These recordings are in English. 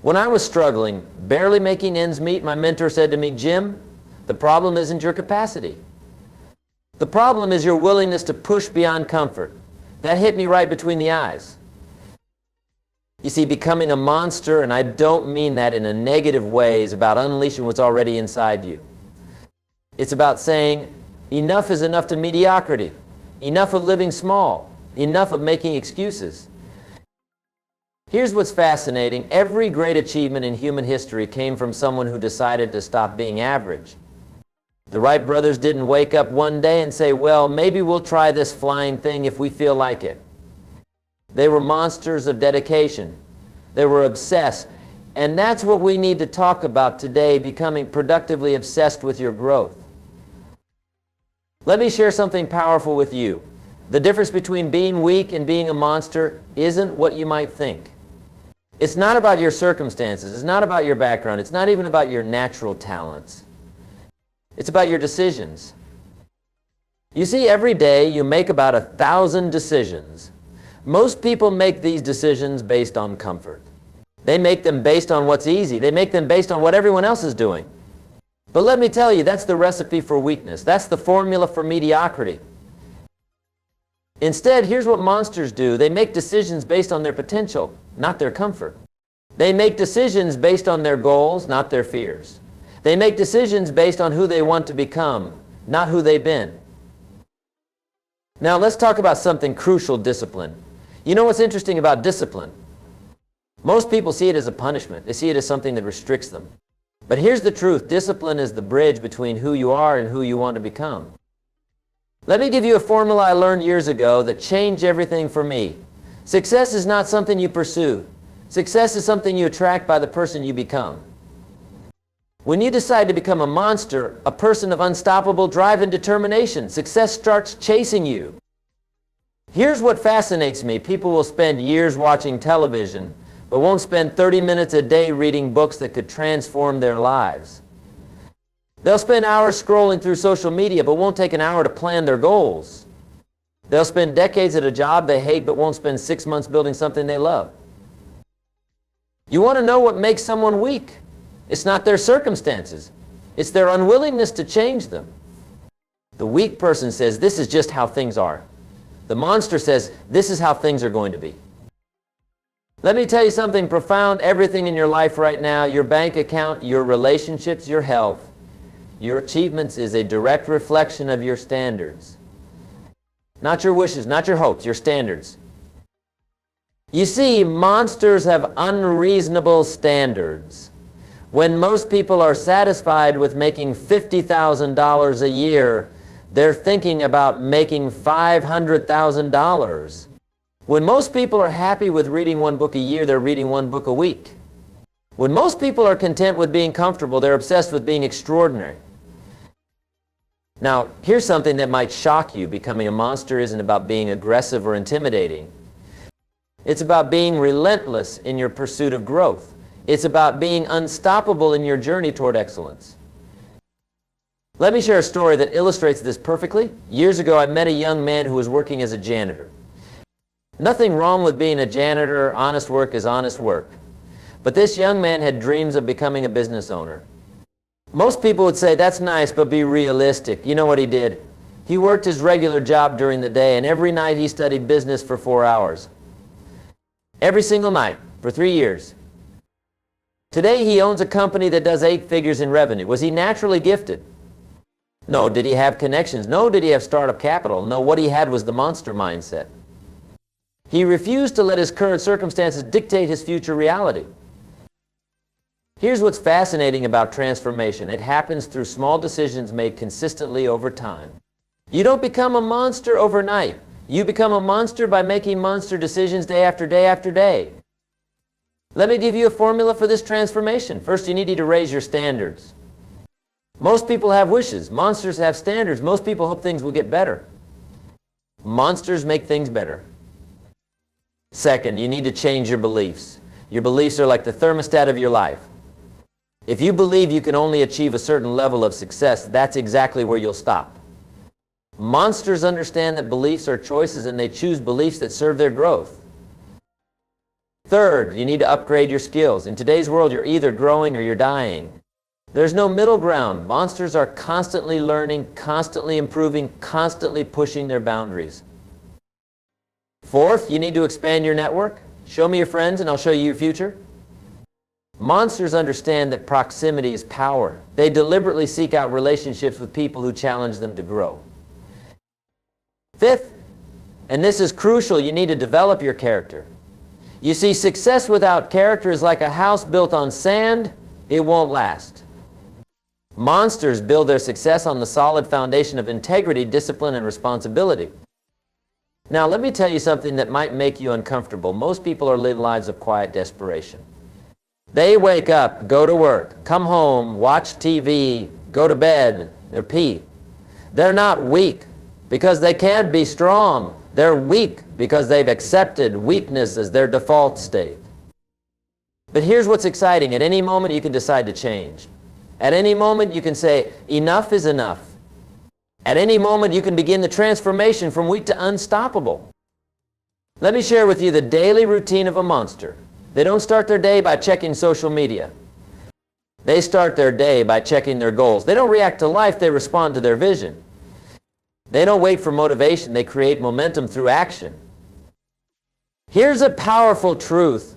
When I was struggling, barely making ends meet, my mentor said to me, "Jim, the problem isn't your capacity. The problem is your willingness to push beyond comfort." That hit me right between the eyes. You see, becoming a monster, and I don't mean that in a negative way, is about unleashing what's already inside you. It's about saying, enough is enough to mediocrity, enough of living small, enough of making excuses. Here's what's fascinating. Every great achievement in human history came from someone who decided to stop being average. The Wright brothers didn't wake up one day and say, well, maybe we'll try this flying thing if we feel like it. They were monsters of dedication. They were obsessed. And that's what we need to talk about today, becoming productively obsessed with your growth. Let me share something powerful with you. The difference between being weak and being a monster isn't what you might think. It's not about your circumstances. It's not about your background. It's not even about your natural talents. It's about your decisions. You see, every day you make about 1,000 decisions. Most people make these decisions based on comfort. They make them based on what's easy. They make them based on what everyone else is doing. But let me tell you, that's the recipe for weakness. That's the formula for mediocrity. Instead, here's what monsters do. They make decisions based on their potential, not their comfort. They make decisions based on their goals, not their fears. They make decisions based on who they want to become, not who they've been. Now let's talk about something crucial: discipline. You know what's interesting about discipline? Most people see it as a punishment. They see it as something that restricts them. But here's the truth. Discipline is the bridge between who you are and who you want to become. Let me give you a formula I learned years ago that changed everything for me. Success is not something you pursue. Success is something you attract by the person you become. When you decide to become a monster, a person of unstoppable drive and determination, success starts chasing you. Here's what fascinates me. People will spend years watching television, but won't spend 30 minutes a day reading books that could transform their lives. They'll spend hours scrolling through social media, but won't take an hour to plan their goals. They'll spend decades at a job they hate, but won't spend 6 months building something they love. You want to know what makes someone weak? It's not their circumstances. It's their unwillingness to change them. The weak person says, this is just how things are. The monster says, this is how things are going to be. Let me tell you something profound. Everything in your life right now, your bank account, your relationships, your health, your achievements is a direct reflection of your standards. Not your wishes, not your hopes, your standards. You see, monsters have unreasonable standards. When most people are satisfied with making $50,000 a year, they're thinking about making $500,000. When most people are happy with reading one book a year, they're reading one book a week. When most people are content with being comfortable, they're obsessed with being extraordinary. Now, here's something that might shock you. Becoming a monster isn't about being aggressive or intimidating. It's about being relentless in your pursuit of growth. It's about being unstoppable in your journey toward excellence. Let me share a story that illustrates this perfectly. Years ago, I met a young man who was working as a janitor. Nothing wrong with being a janitor. Honest work is honest work. But this young man had dreams of becoming a business owner. Most people would say, that's nice, but be realistic. You know what he did? He worked his regular job during the day, and every night he studied business for 4 hours. Every single night, for 3 years. Today he owns a company that does 8 figures in revenue. Was he naturally gifted? No. Did he have connections? No. Did he have startup capital? No. What he had was the monster mindset. He refused to let his current circumstances dictate his future reality. Here's what's fascinating about transformation. It happens through small decisions made consistently over time. You don't become a monster overnight. You become a monster by making monster decisions day after day after day. Let me give you a formula for this transformation. First, you need to raise your standards. Most people have wishes. Monsters have standards. Most people hope things will get better. Monsters make things better. Second, you need to change your beliefs. Your beliefs are like the thermostat of your life. If you believe you can only achieve a certain level of success, that's exactly where you'll stop. Monsters understand that beliefs are choices, and they choose beliefs that serve their growth. Third, you need to upgrade your skills. In today's world, you're either growing or you're dying. There's no middle ground. Monsters are constantly learning, constantly improving, constantly pushing their boundaries. Fourth, you need to expand your network. Show me your friends and I'll show you your future. Monsters understand that proximity is power. They deliberately seek out relationships with people who challenge them to grow. Fifth, and this is crucial, you need to develop your character. You see, success without character is like a house built on sand. It won't last. Monsters build their success on the solid foundation of integrity, discipline, and responsibility. Now, let me tell you something that might make you uncomfortable. Most people are living lives of quiet desperation. They wake up, go to work, come home, watch TV, go to bed, repeat. They're not weak because they can't be strong. They're weak because they've accepted weakness as their default state. But here's what's exciting. At any moment, you can decide to change. At any moment, you can say, enough is enough. At any moment, you can begin the transformation from weak to unstoppable. Let me share with you the daily routine of a monster. They don't start their day by checking social media. They start their day by checking their goals. They don't react to life, they respond to their vision. They don't wait for motivation, they create momentum through action. Here's a powerful truth.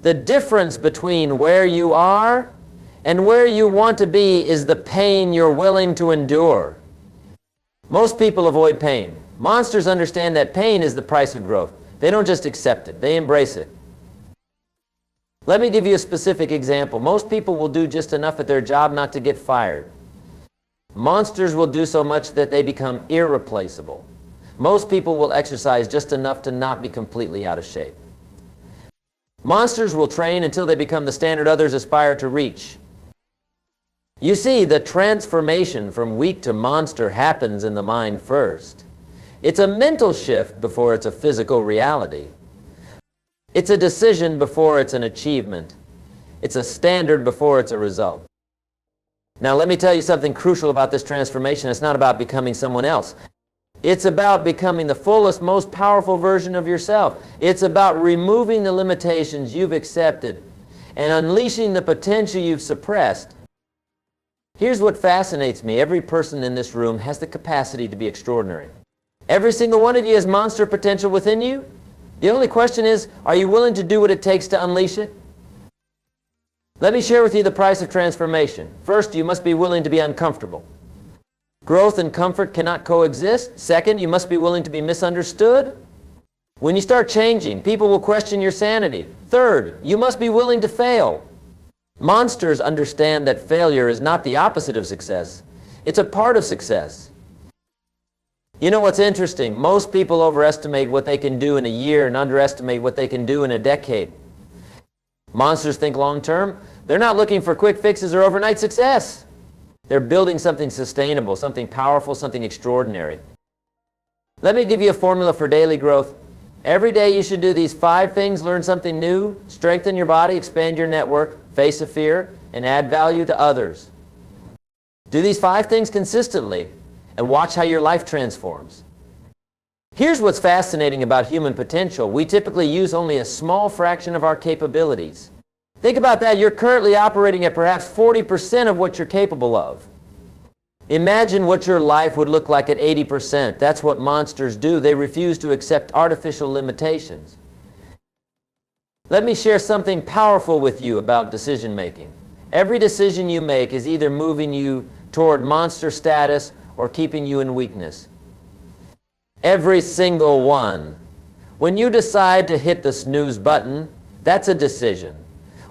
The difference between where you are and where you want to be is the pain you're willing to endure. Most people avoid pain. Monsters understand that pain is the price of growth. They don't just accept it, they embrace it. Let me give you a specific example. Most people will do just enough at their job not to get fired. Monsters will do so much that they become irreplaceable. Most people will exercise just enough to not be completely out of shape. Monsters will train until they become the standard others aspire to reach. You see, the transformation from weak to monster happens in the mind first. It's a mental shift before it's a physical reality. It's a decision before it's an achievement. It's a standard before it's a result. Now, let me tell you something crucial about this transformation. It's not about becoming someone else. It's about becoming the fullest, most powerful version of yourself. It's about removing the limitations you've accepted and unleashing the potential you've suppressed. Here's what fascinates me. Every person in this room has the capacity to be extraordinary. Every single one of you has monster potential within you. The only question is, are you willing to do what it takes to unleash it? Let me share with you the price of transformation. First, you must be willing to be uncomfortable. Growth and comfort cannot coexist. Second, you must be willing to be misunderstood. When you start changing, people will question your sanity. Third, you must be willing to fail. Monsters understand that failure is not the opposite of success. It's a part of success. You know what's interesting? Most people overestimate what they can do in a year and underestimate what they can do in a decade. Monsters think long term. They're not looking for quick fixes or overnight success. They're building something sustainable, something powerful, something extraordinary. Let me give you a formula for daily growth. Every day you should do these 5 things: learn something new, strengthen your body, expand your network, face a fear, and add value to others. Do these 5 things consistently and watch how your life transforms. Here's what's fascinating about human potential. We typically use only a small fraction of our capabilities. Think about that. You're currently operating at perhaps 40% of what you're capable of. Imagine what your life would look like at 80%. That's what monsters do. They refuse to accept artificial limitations. Let me share something powerful with you about decision making. Every decision you make is either moving you toward monster status or keeping you in weakness. Every single one. When you decide to hit the snooze button, that's a decision.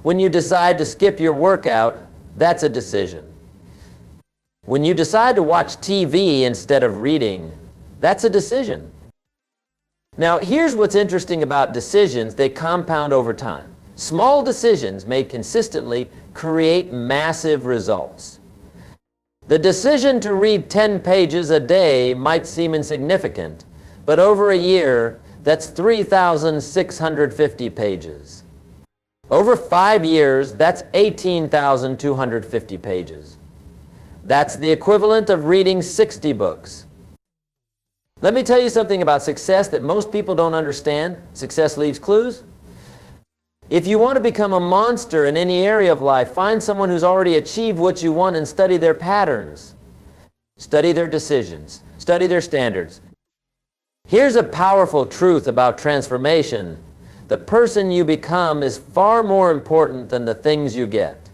When you decide to skip your workout, that's a decision. When you decide to watch TV instead of reading, that's a decision. Now, here's what's interesting about decisions. They compound over time. Small decisions made consistently create massive results. The decision to read 10 pages a day might seem insignificant, but over a year, that's 3,650 pages. Over 5 years, that's 18,250 pages. That's the equivalent of reading 60 books. Let me tell you something about success that most people don't understand. Success leaves clues. If you want to become a monster in any area of life, find someone who's already achieved what you want and study their patterns. Study their decisions. Study their standards. Here's a powerful truth about transformation. The person you become is far more important than the things you get.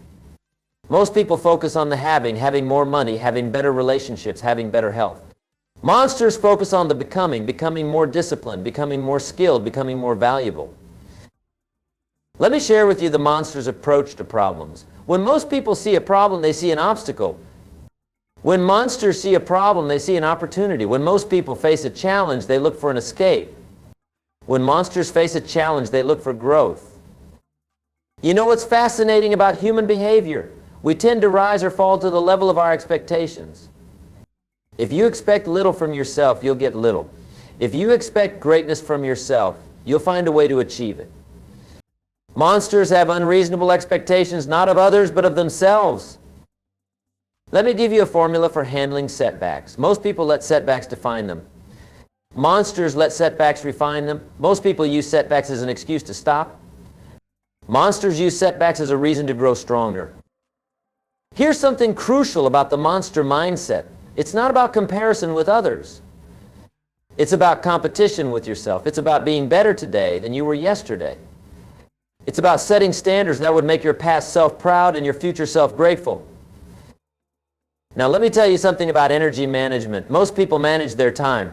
Most people focus on the having more money, having better relationships, having better health. Monsters focus on the becoming more disciplined, becoming more skilled, becoming more valuable. Let me share with you the monster's approach to problems. When most people see a problem, they see an obstacle. When monsters see a problem, they see an opportunity. When most people face a challenge, they look for an escape. When monsters face a challenge, they look for growth. You know what's fascinating about human behavior? We tend to rise or fall to the level of our expectations. If you expect little from yourself, you'll get little. If you expect greatness from yourself, you'll find a way to achieve it. Monsters have unreasonable expectations, not of others, but of themselves. Let me give you a formula for handling setbacks. Most people let setbacks define them. Monsters let setbacks refine them. Most people use setbacks as an excuse to stop. Monsters use setbacks as a reason to grow stronger. Here's something crucial about the monster mindset. It's not about comparison with others. It's about competition with yourself. It's about being better today than you were yesterday. It's about setting standards that would make your past self proud and your future self grateful. Now let me tell you something about energy management. Most people manage their time.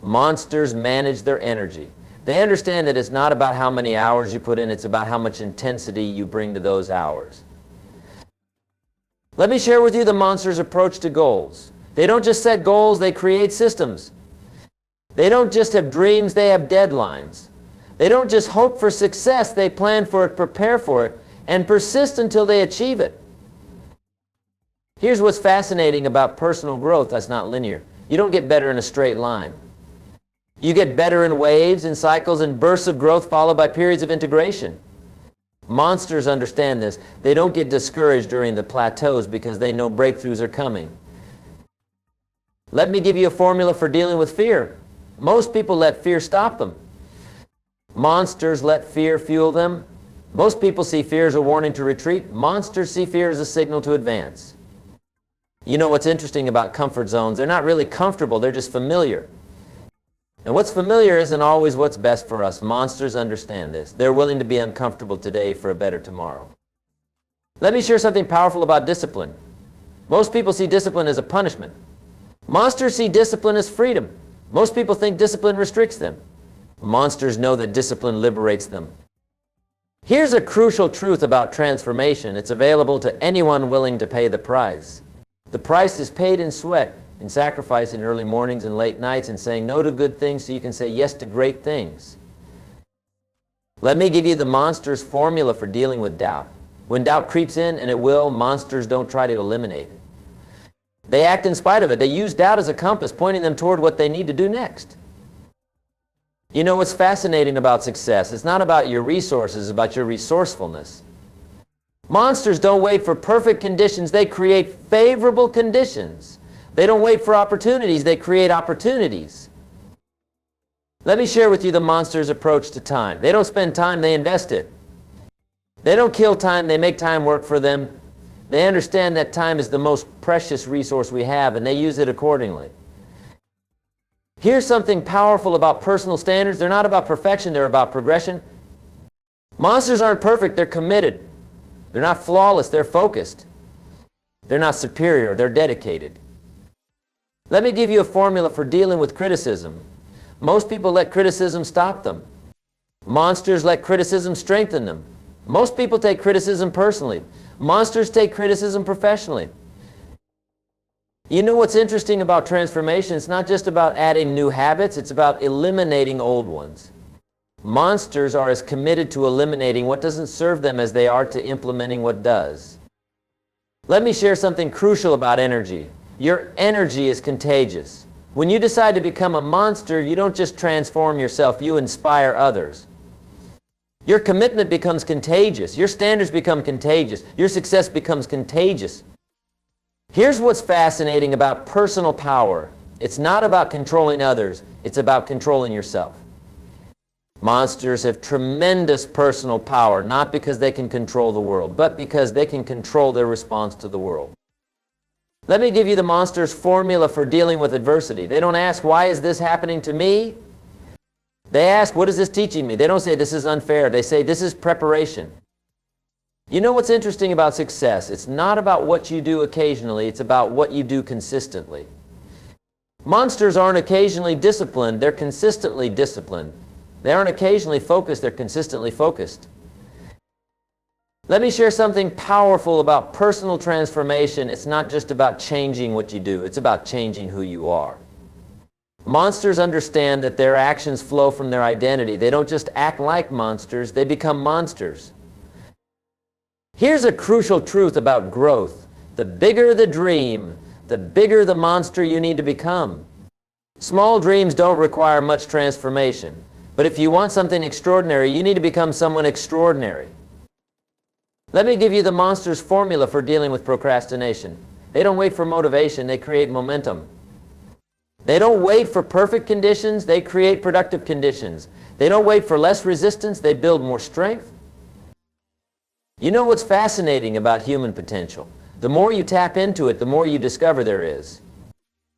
Monsters manage their energy. They understand that it's not about how many hours you put in, it's about how much intensity you bring to those hours. Let me share with you the monster's approach to goals. They don't just set goals, they create systems. They don't just have dreams, they have deadlines. They don't just hope for success, they plan for it, prepare for it, and persist until they achieve it. Here's what's fascinating about personal growth that's not linear. You don't get better in a straight line. You get better in waves, in cycles, and bursts of growth followed by periods of integration. Monsters understand this. They don't get discouraged during the plateaus because they know breakthroughs are coming. Let me give you a formula for dealing with fear. Most people let fear stop them. Monsters let fear fuel them. Most people see fear as a warning to retreat. Monsters see fear as a signal to advance. You know what's interesting about comfort zones? They're not really comfortable, they're just familiar. And what's familiar isn't always what's best for us. Monsters understand this. They're willing to be uncomfortable today for a better tomorrow. Let me share something powerful about discipline. Most people see discipline as a punishment. Monsters see discipline as freedom. Most people think discipline restricts them. Monsters know that discipline liberates them. Here's a crucial truth about transformation. It's available to anyone willing to pay the price. The price is paid in sweat, in sacrifice, in early mornings and late nights, and saying no to good things so you can say yes to great things. Let me give you the monster's formula for dealing with doubt. When doubt creeps in, and it will, monsters don't try to eliminate it. They act in spite of it. They use doubt as a compass, pointing them toward what they need to do next. You know what's fascinating about success? It's not about your resources, it's about your resourcefulness. Monsters don't wait for perfect conditions, they create favorable conditions. They don't wait for opportunities, they create opportunities. Let me share with you the monster's approach to time. They don't spend time, they invest it. They don't kill time, they make time work for them. They understand that time is the most precious resource we have, and they use it accordingly. Here's something powerful about personal standards. They're not about perfection, they're about progression. Monsters aren't perfect, they're committed. They're not flawless, they're focused. They're not superior, they're dedicated. Let me give you a formula for dealing with criticism. Most people let criticism stop them. Monsters let criticism strengthen them. Most people take criticism personally. Monsters take criticism professionally. You know what's interesting about transformation? It's not just about adding new habits, it's about eliminating old ones. Monsters are as committed to eliminating what doesn't serve them as they are to implementing what does. Let me share something crucial about energy. Your energy is contagious. When you decide to become a monster, you don't just transform yourself, you inspire others. Your commitment becomes contagious. Your standards become contagious. Your success becomes contagious. Here's what's fascinating about personal power. It's not about controlling others. It's about controlling yourself. Monsters have tremendous personal power, not because they can control the world, but because they can control their response to the world. Let me give you the monster's formula for dealing with adversity. They don't ask, why is this happening to me? They ask, what is this teaching me? They don't say, this is unfair. They say, this is preparation. You know what's interesting about success? It's not about what you do occasionally, it's about what you do consistently. Monsters aren't occasionally disciplined, they're consistently disciplined. They aren't occasionally focused, they're consistently focused. Let me share something powerful about personal transformation. It's not just about changing what you do, it's about changing who you are. Monsters understand that their actions flow from their identity. They don't just act like monsters, they become monsters. Here's a crucial truth about growth. The bigger the dream, the bigger the monster you need to become. Small dreams don't require much transformation. But if you want something extraordinary, you need to become someone extraordinary. Let me give you the monster's formula for dealing with procrastination. They don't wait for motivation, they create momentum. They don't wait for perfect conditions, they create productive conditions. They don't wait for less resistance, they build more strength. You know what's fascinating about human potential? The more you tap into it, the more you discover there is.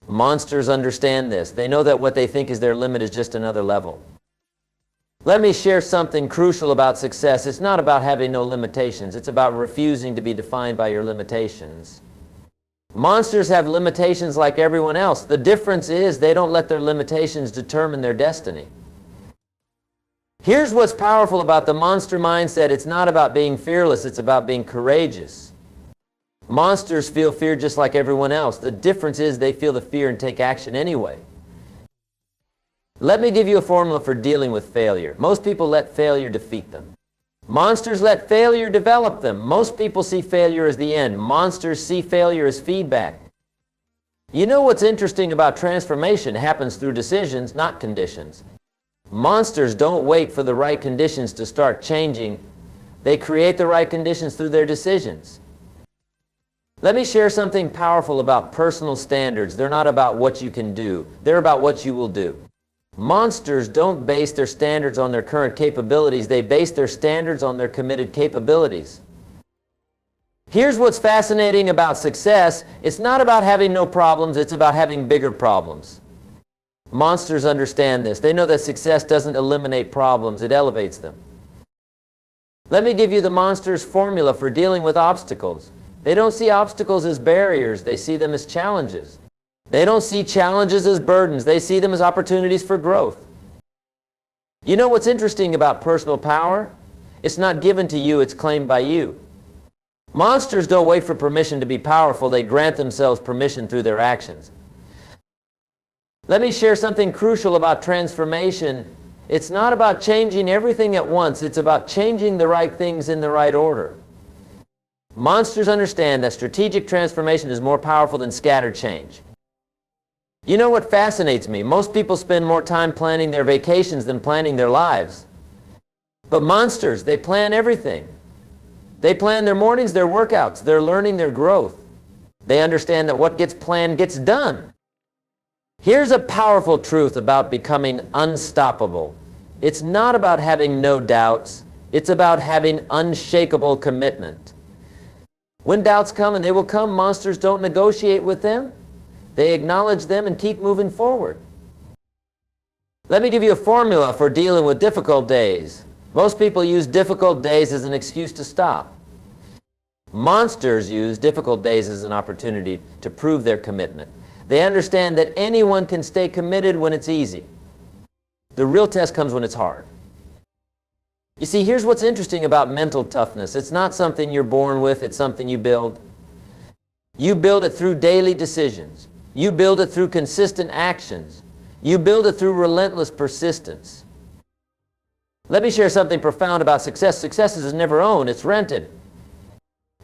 Monsters understand this. They know that what they think is their limit is just another level. Let me share something crucial about success. It's not about having no limitations. It's about refusing to be defined by your limitations. Monsters have limitations like everyone else. The difference is they don't let their limitations determine their destiny. Here's what's powerful about the monster mindset. It's not about being fearless. It's about being courageous. Monsters feel fear just like everyone else. The difference is they feel the fear and take action anyway. Let me give you a formula for dealing with failure. Most people let failure defeat them. Monsters let failure develop them. Most people see failure as the end. Monsters see failure as feedback. You know what's interesting about transformation? It happens through decisions, not conditions. Monsters don't wait for the right conditions to start changing. They create the right conditions through their decisions. Let me share something powerful about personal standards. They're not about what you can do. They're about what you will do. Monsters don't base their standards on their current capabilities. They base their standards on their committed capabilities. Here's what's fascinating about success. It's not about having no problems. It's about having bigger problems. Monsters understand this. They know that success doesn't eliminate problems. It elevates them. Let me give you the monster's formula for dealing with obstacles. They don't see obstacles as barriers. They see them as challenges. They don't see challenges as burdens. They see them as opportunities for growth. You know what's interesting about personal power? It's not given to you, it's claimed by you. Monsters don't wait for permission to be powerful. They grant themselves permission through their actions. Let me share something crucial about transformation. It's not about changing everything at once. It's about changing the right things in the right order. Monsters understand that strategic transformation is more powerful than scattered change. You know what fascinates me? Most people spend more time planning their vacations than planning their lives. But monsters, they plan everything. They plan their mornings, their workouts, their learning, their growth. They understand that what gets planned gets done. Here's a powerful truth about becoming unstoppable. It's not about having no doubts. It's about having unshakable commitment. When doubts come, and they will come, monsters don't negotiate with them. They acknowledge them and keep moving forward. Let me give you a formula for dealing with difficult days. Most people use difficult days as an excuse to stop. Monsters use difficult days as an opportunity to prove their commitment. They understand that anyone can stay committed when it's easy. The real test comes when it's hard. You see, here's what's interesting about mental toughness. It's not something you're born with, it's something you build. You build it through daily decisions. You build it through consistent actions. You build it through relentless persistence. Let me share something profound about success. Success is never owned, it's rented.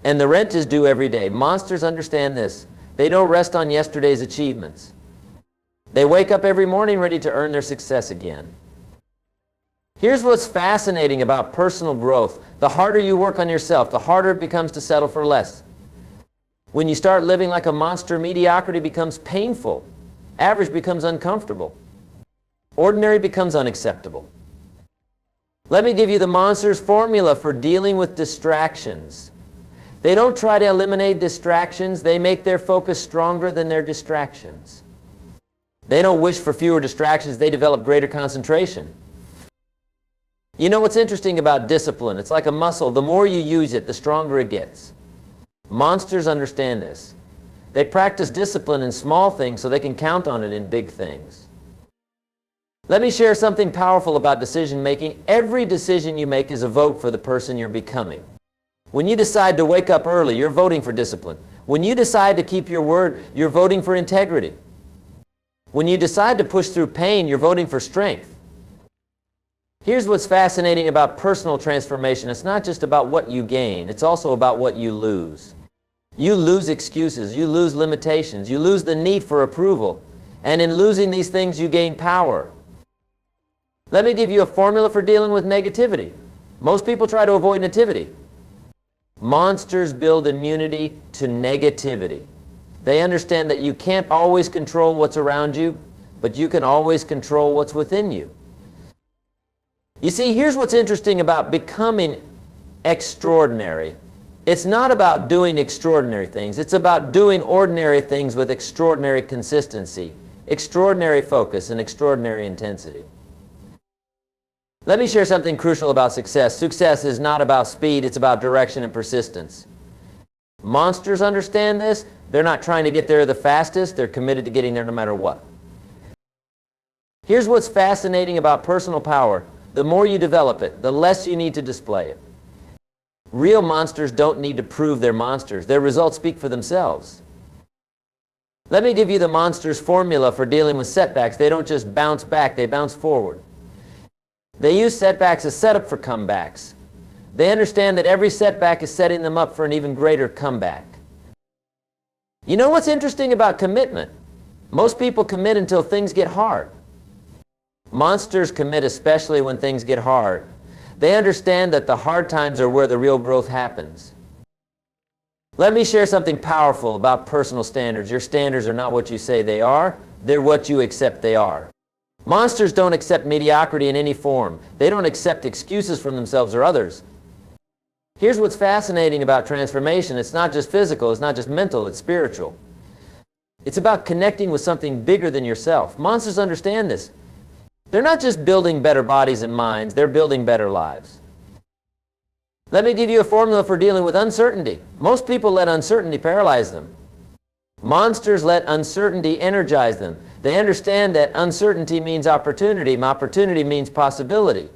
And the rent is due every day. Monsters understand this. They don't rest on yesterday's achievements. They wake up every morning ready to earn their success again. Here's what's fascinating about personal growth. The harder you work on yourself, the harder it becomes to settle for less. When you start living like a monster, mediocrity becomes painful. Average becomes uncomfortable. Ordinary becomes unacceptable. Let me give you the monster's formula for dealing with distractions. They don't try to eliminate distractions. They make their focus stronger than their distractions. They don't wish for fewer distractions. They develop greater concentration. You know what's interesting about discipline? It's like a muscle. The more you use it, the stronger it gets. Monsters understand this. They practice discipline in small things so they can count on it in big things. Let me share something powerful about decision making. Every decision you make is a vote for the person you're becoming. When you decide to wake up early, you're voting for discipline. When you decide to keep your word, you're voting for integrity. When you decide to push through pain, you're voting for strength. Here's what's fascinating about personal transformation. It's not just about what you gain. It's also about what you lose. You lose excuses. You lose limitations. You lose the need for approval. And in losing these things, you gain power. Let me give you a formula for dealing with negativity. Most people try to avoid nativity. Monsters build immunity to negativity. They understand that you can't always control what's around you, but you can always control what's within you. You see, here's what's interesting about becoming extraordinary. It's not about doing extraordinary things. It's about doing ordinary things with extraordinary consistency, extraordinary focus, and extraordinary intensity. Let me share something crucial about success. Success is not about speed. It's about direction and persistence. Monsters understand this. They're not trying to get there the fastest. They're committed to getting there no matter what. Here's what's fascinating about personal power. The more you develop it, the less you need to display it. Real monsters don't need to prove they're monsters. Their results speak for themselves. Let me give you the monster's formula for dealing with setbacks. They don't just bounce back, they bounce forward. They use setbacks as setup for comebacks. They understand that every setback is setting them up for an even greater comeback. You know what's interesting about commitment? Most people commit until things get hard. Monsters commit especially when things get hard. They understand that the hard times are where the real growth happens. Let me share something powerful about personal standards. Your standards are not what you say they are. They're what you accept they are. Monsters don't accept mediocrity in any form. They don't accept excuses from themselves or others. Here's what's fascinating about transformation. It's not just physical, it's not just mental, it's spiritual. It's about connecting with something bigger than yourself. Monsters understand this. They're not just building better bodies and minds, they're building better lives. Let me give you a formula for dealing with uncertainty. Most people let uncertainty paralyze them. Monsters let uncertainty energize them. They understand that uncertainty means opportunity, and opportunity means possibility.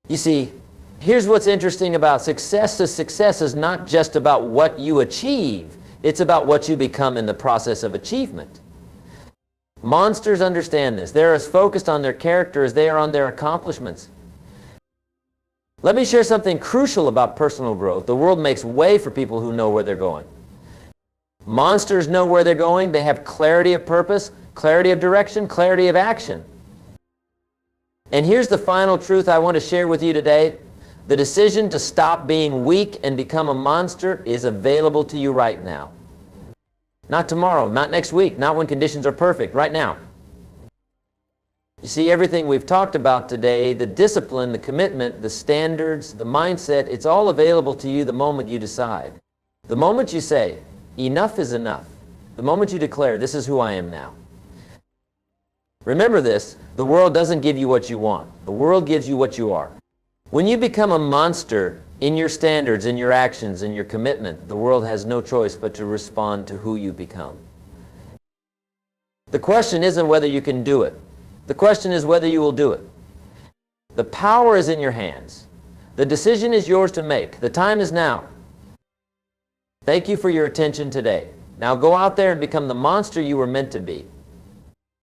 You see, here's what's interesting about success. Success is not just about what you achieve. It's about what you become in the process of achievement. Monsters understand this. They're as focused on their character as they are on their accomplishments. Let me share something crucial about personal growth. The world makes way for people who know where they're going. Monsters know where they're going. They have clarity of purpose, clarity of direction, clarity of action. And here's the final truth I want to share with you today. The decision to stop being weak and become a monster is available to you right now. Not tomorrow, not next week, not when conditions are perfect, right now. You see, everything we've talked about today, the discipline, the commitment, the standards, the mindset, it's all available to you the moment you decide. The moment you say, enough is enough. The moment you declare, this is who I am now. Remember this, the world doesn't give you what you want. The world gives you what you are. When you become a monster in your standards, in your actions, in your commitment, the world has no choice but to respond to who you become. The question isn't whether you can do it. The question is whether you will do it. The power is in your hands. The decision is yours to make. The time is now. Thank you for your attention today. Now go out there and become the monster you were meant to be.